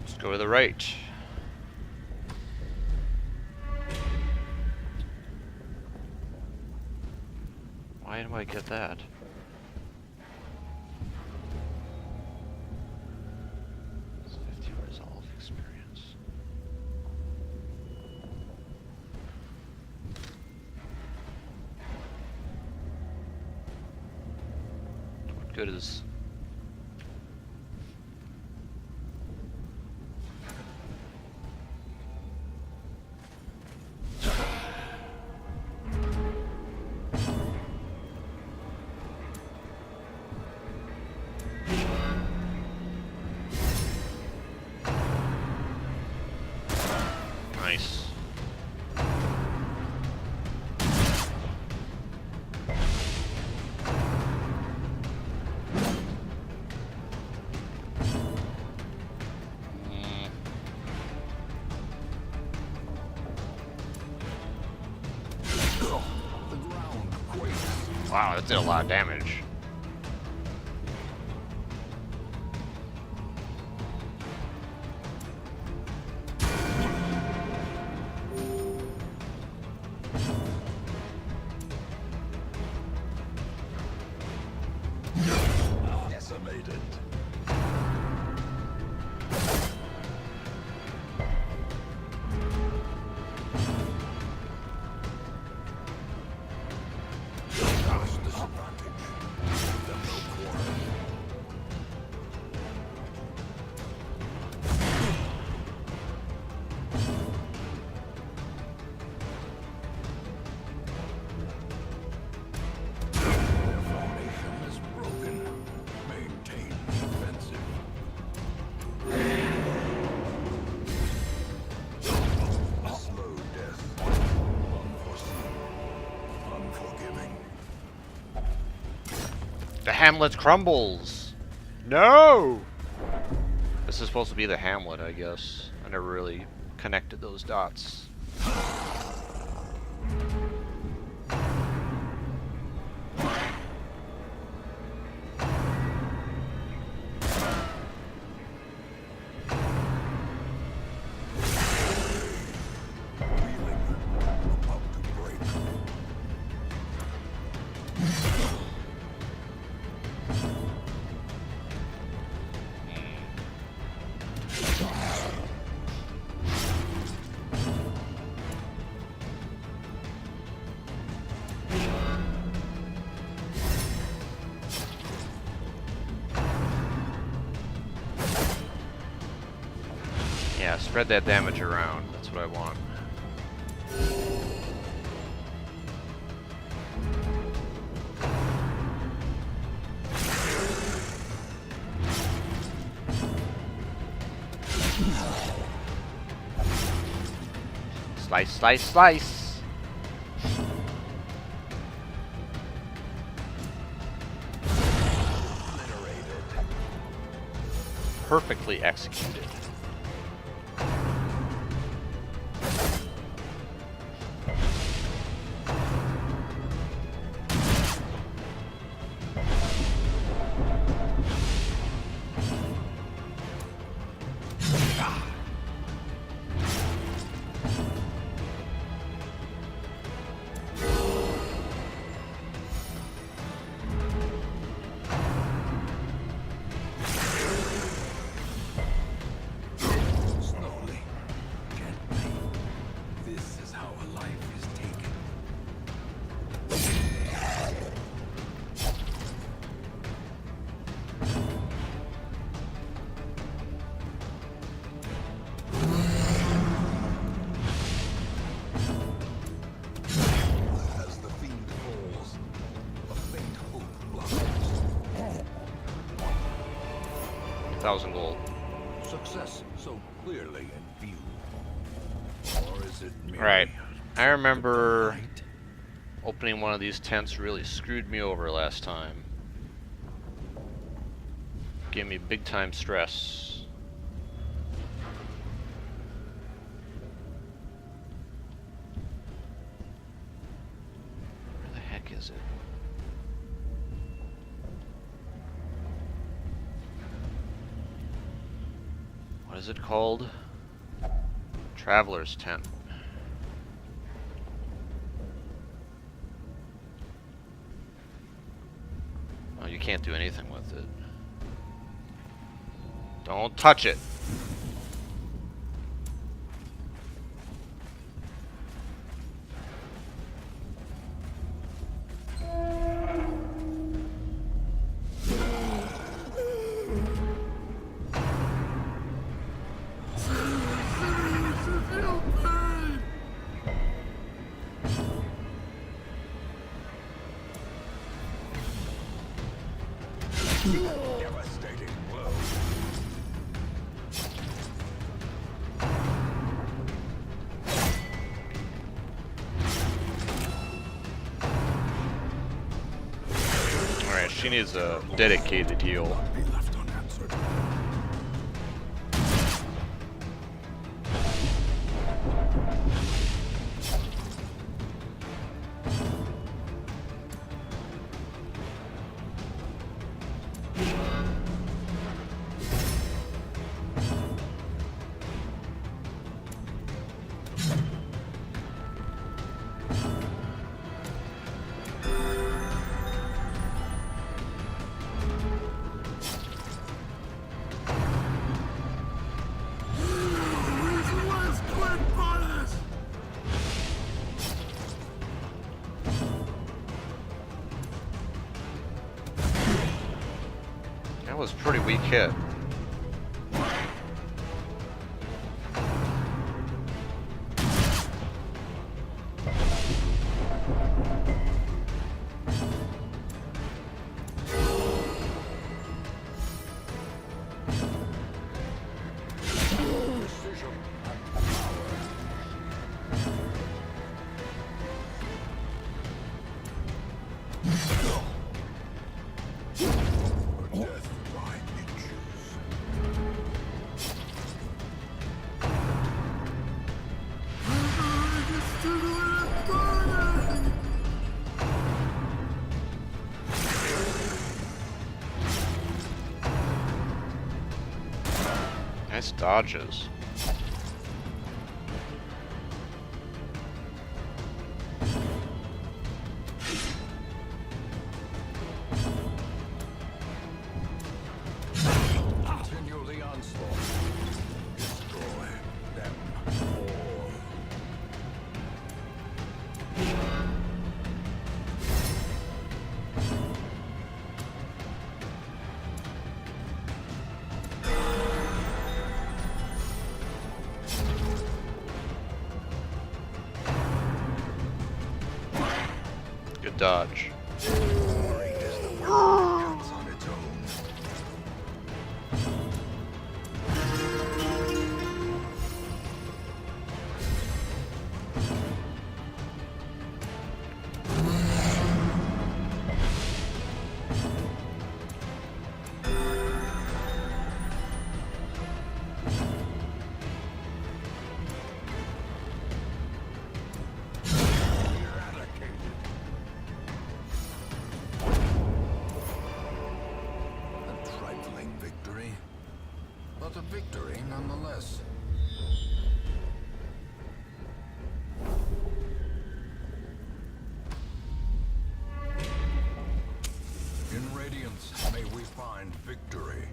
Let's go to the right. Why do I get that? It's 50 resolve experience. What good is... Nice. Wow, that did a lot of damage. Decimated. The Hamlet crumbles! No! This is supposed to be the Hamlet, I guess. I never really connected those dots. Yeah, spread that damage around. That's what I want. Slice, slice, slice! Perfectly executed. $1,000 gold. Success so clearly in view. Or is it merely Right. I remember opening one of these tents really screwed me over last time. Gave me big time stress. Where the heck is it? What What is it called? Traveler's tent. Oh, you can't do anything with it. Don't touch it. Devastating blow. Alright, she needs a dedicated heal. Be left unanswered. That was a pretty weak hit. Precision and power. Death by inches. Nice dodges. Continue the onslaught. Destroy them all. Good dodge. Glory is the weapon that counts on its own. Eradicated. A trifling victory, but a victory nonetheless. In Radiance, may we find victory.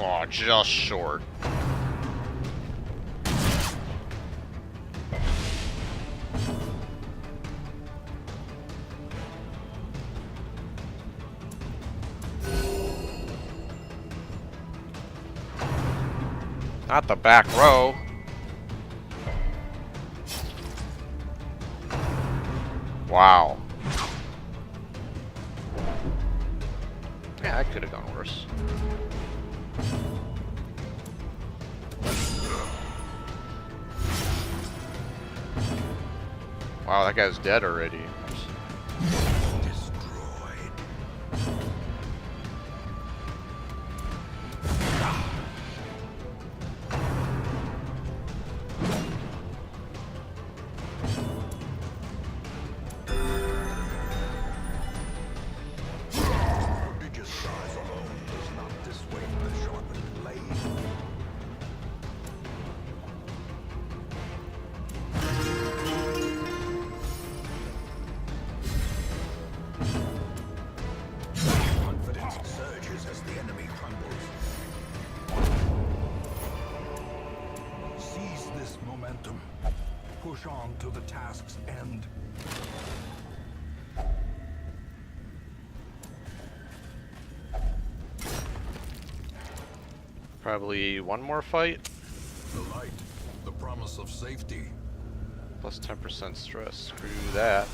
Oh, just short. Not the back row. Wow. Yeah, that could have gone worse. Wow, that guy's dead already. Destroyed. push on to the task's end. Probably one more fight. The light, the promise of safety. Plus 10% stress. Screw that.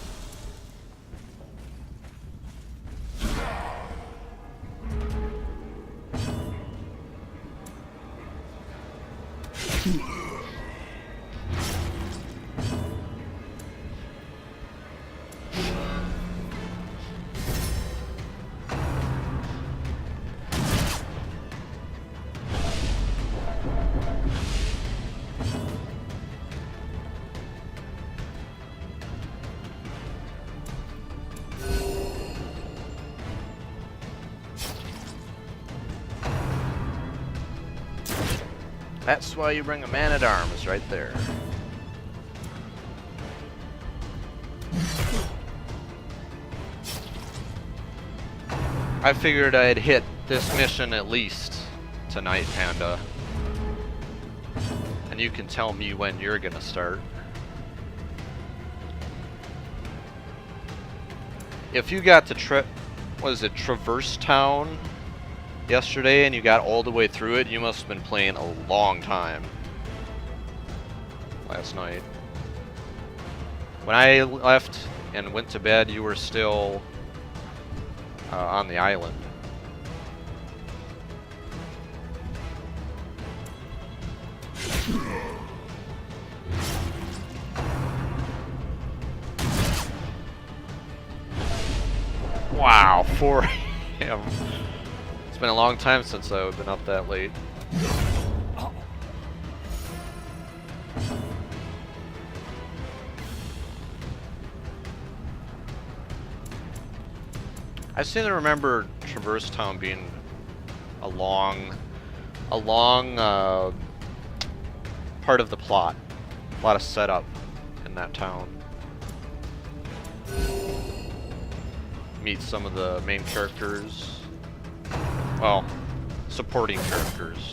That's why you bring a man-at-arms right there. I figured I'd hit this mission at least tonight, Panda. And you can tell me when you're gonna start. If you got to Traverse Town yesterday and you got all the way through it, you must have been playing a long time last night. When I left and went to bed, you were still on the island. Wow, 4 a.m. It's been a long time since I've been up that late. I seem to remember Traverse Town being a long part of the plot. A lot of setup in that town. Meet some of the main characters. Well, supporting characters.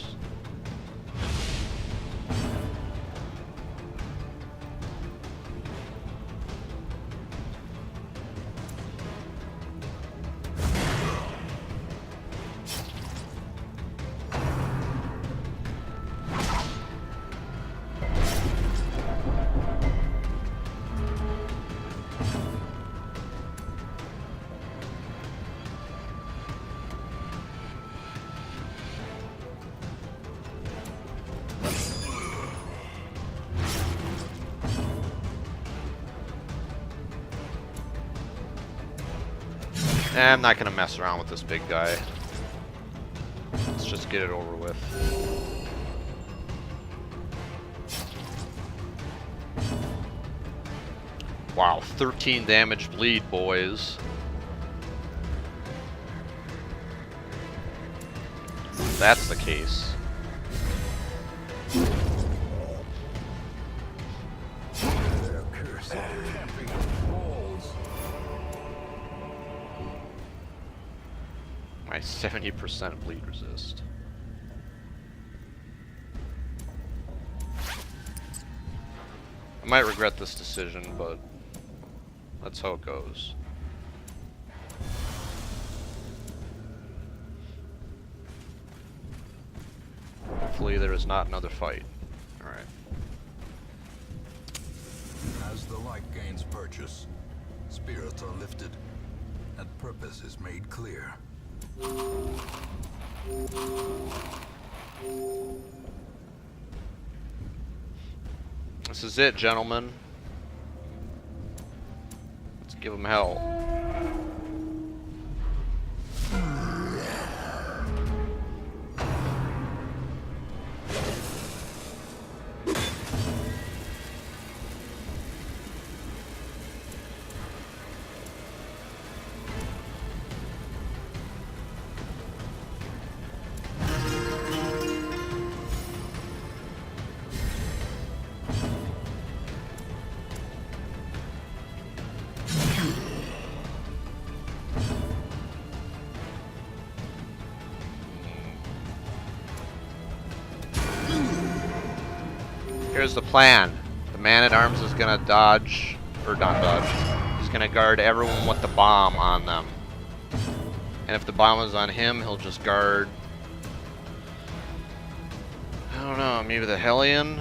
I'm not gonna mess around with this big guy. Let's just get it over with. Wow, 13 damage bleed, boys. If that's the case. My 70% bleed resist. I might regret this decision, but that's how it goes. Hopefully there is not another fight. Alright. As the light gains purchase, spirits are lifted, and purpose is made clear. This is it, gentlemen. Let's give them hell. Here's the plan. The Man-at-Arms is gonna dodge, or not dodge, he's gonna guard everyone with the bomb on them. And if the bomb is on him, he'll just guard, I don't know, maybe the Hellion?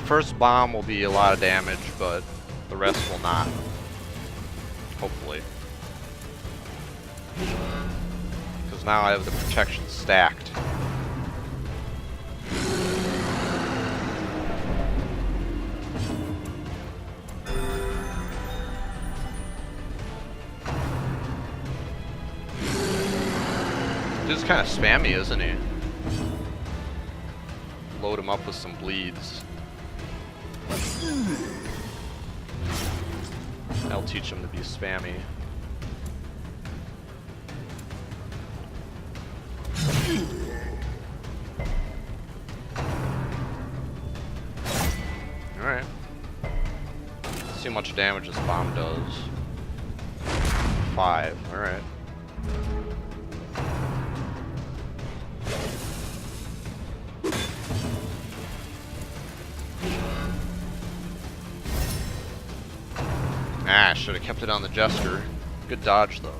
First bomb will be a lot of damage, but the rest will not. Hopefully. Because now I have the protection stacked. Dude's kind of spammy, isn't he? Load him up with some bleeds. I'll teach him to be spammy. Alright. Let's see how much damage this bomb does. 5, alright. Ah, should have kept it on the Jester. Good dodge, though.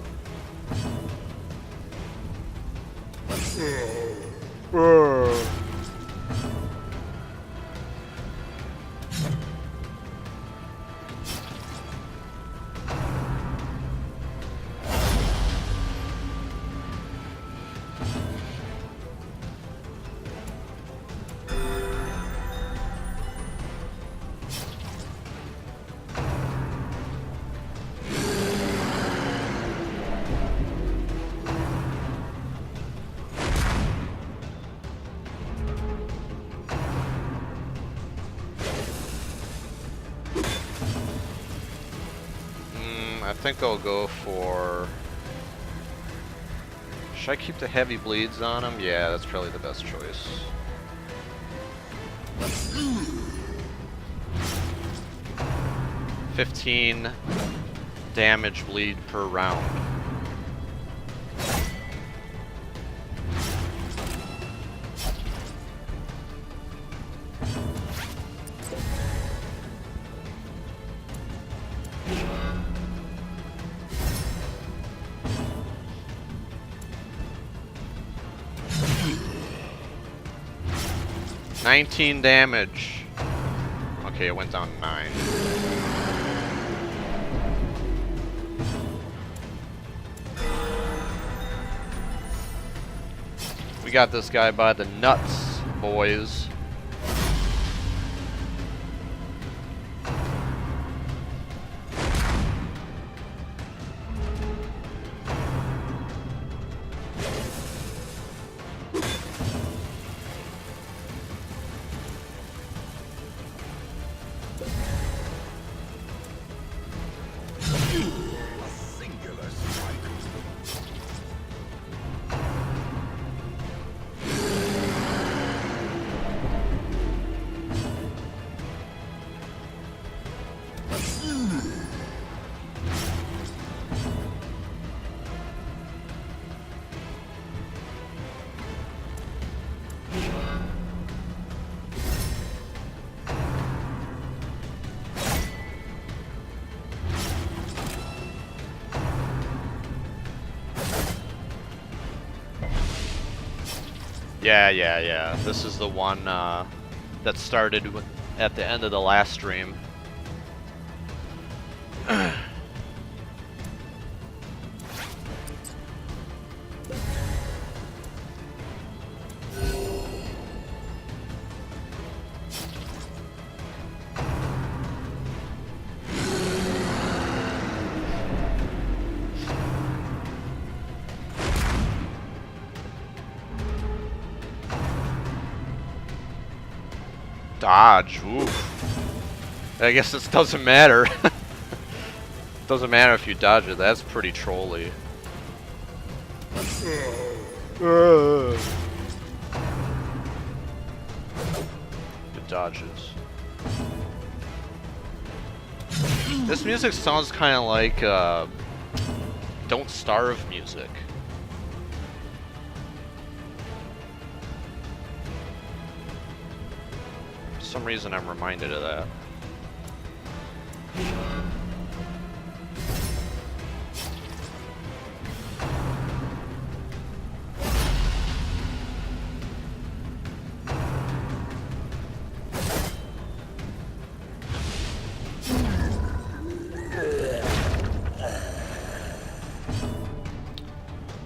I think I'll go for... Should I keep the heavy bleeds on him? Yeah, that's probably the best choice. $15 damage bleed per round. $19 damage. Okay, it went down to 9. We got this guy by the nuts, boys. Yeah. This is the one that started at the end of the last stream. Dodge, oof. I guess this doesn't matter. Doesn't matter if you dodge it, that's pretty trolly. Good dodges. This music sounds kind of like Don't Starve music. For some reason I'm reminded of that.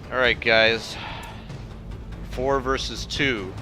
Alright guys, 4 versus 2.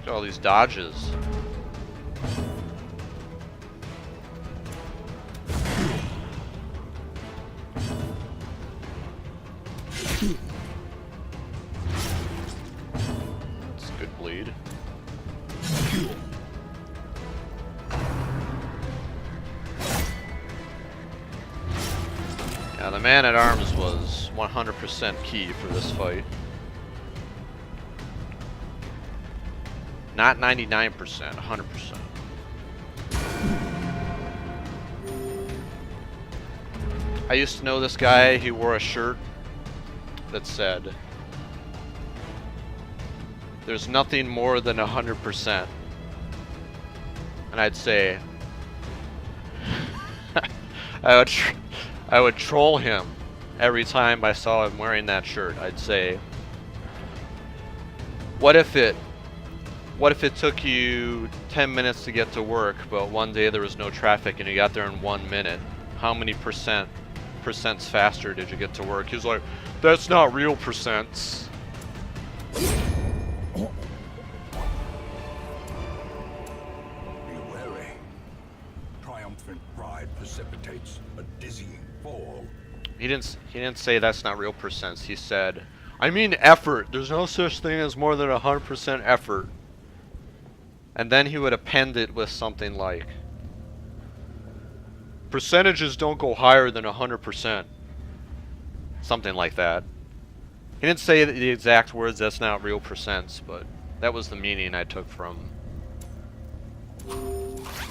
All these dodges. That's a good bleed. Yeah, the man-at-arms was 100% key for this fight. Not 99%, 100%. I used to know this guy. He wore a shirt that said, "There's nothing more than 100%." And I'd say, I would troll him every time I saw him wearing that shirt. I'd say, what if it took you 10 minutes to get to work, but one day there was no traffic and you got there in 1 minute? How many percents faster did you get to work? He's like, that's not real percents. Be wary. Triumphant pride precipitates a dizzying fall. He didn't say that's not real percents. He said, I mean effort. There's no such thing as more than 100% effort. And then he would append it with something like, percentages don't go higher than 100%. Something like that. He didn't say the exact words, that's not real percents, but that was the meaning I took from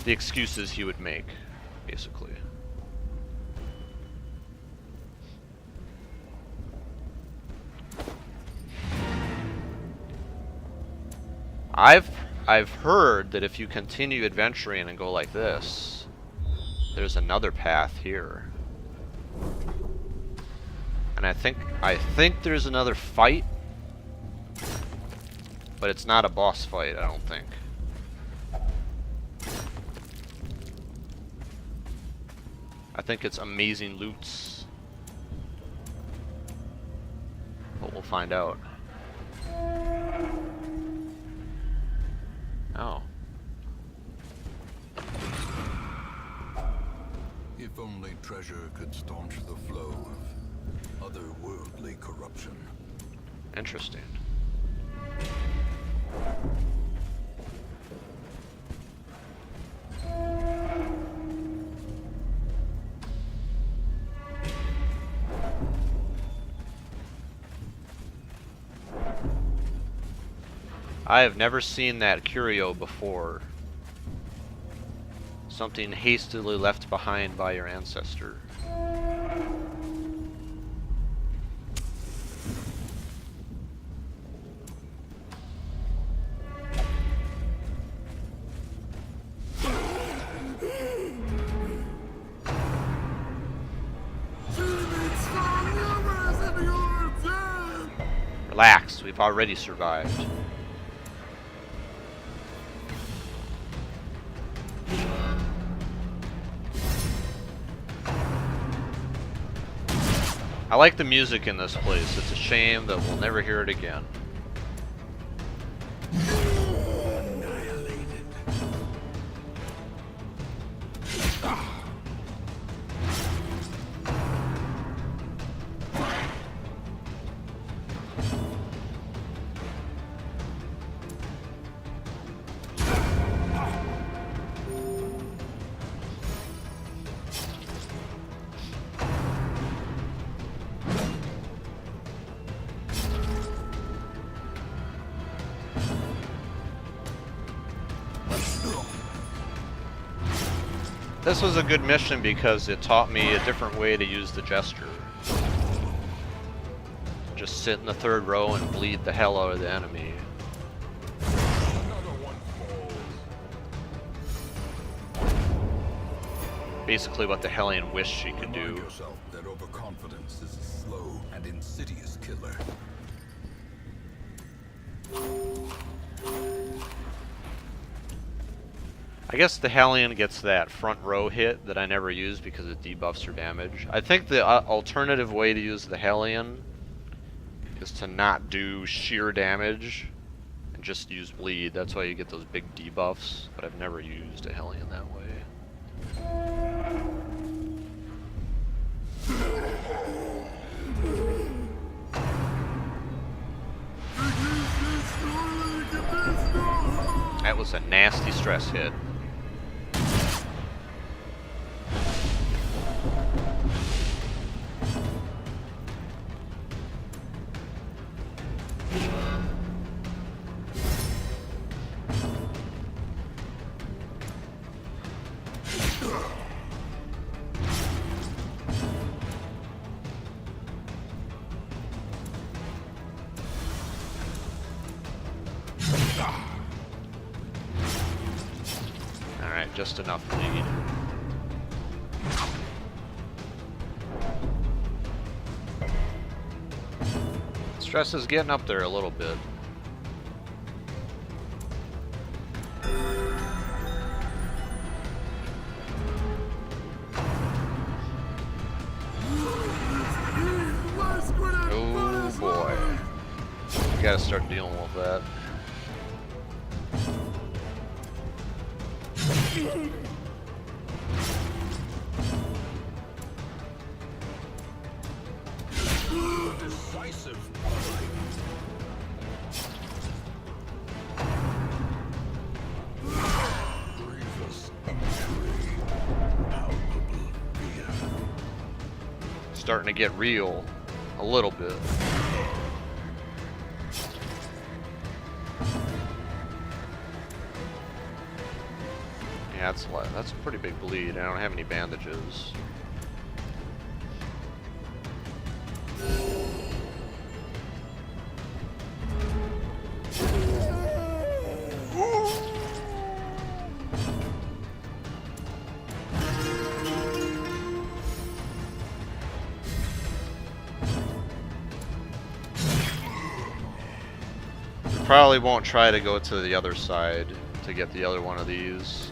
the excuses he would make, basically. I've heard that if you continue adventuring and go like this, there's another path here. And I think there's another fight, but it's not a boss fight, I don't think. I think it's amazing loots. But we'll find out. Oh. If only treasure could staunch the flow of otherworldly corruption. Interesting. I have never seen that curio before. Something hastily left behind by your ancestor. Relax, we've already survived. I like the music in this place. It's a shame that we'll never hear it again. Annihilated. This was a good mission because it taught me a different way to use the gesture. Just sit in the third row and bleed the hell out of the enemy. Another one falls. Basically what the Hellion wished she could Remind do. yourself that overconfidence is a slow and insidious killer. I guess the Hellion gets that front row hit that I never use because it debuffs her damage. I think the alternative way to use the Hellion is to not do sheer damage and just use bleed. That's why you get those big debuffs, but I've never used a Hellion that way. That was a nasty stress hit. Alright, just enough bleed. Stress is getting up there a little bit. Oh boy. We gotta start dealing with that. Decisive. Grievous injury. Palpable fear. Starting to get real a little bit. Yeah, that's a pretty big bleed. I don't have any bandages. Probably won't try to go to the other side to get the other one of these.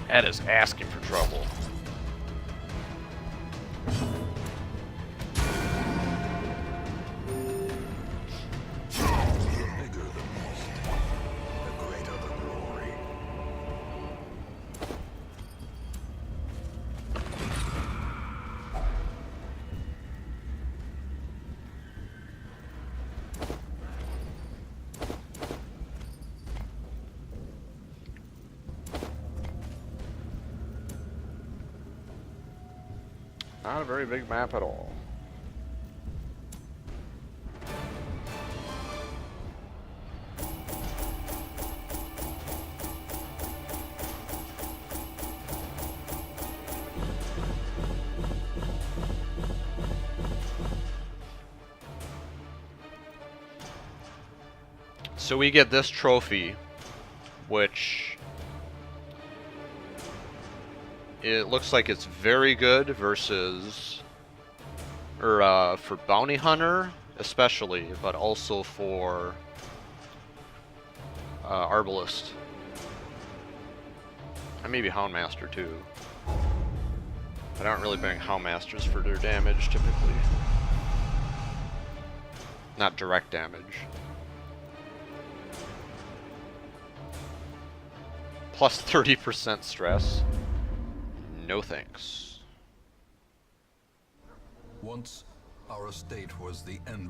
That is asking for trouble. Bigger the beast, the greater the glory. Not a very big map at all. So we get this trophy, which it looks like it's very good versus, or for Bounty Hunter especially, but also for Arbalist. And maybe Houndmaster too. I don't really bring Howmasters for their damage, typically. Not direct damage. Plus 30% stress. No thanks. Once, our estate was the end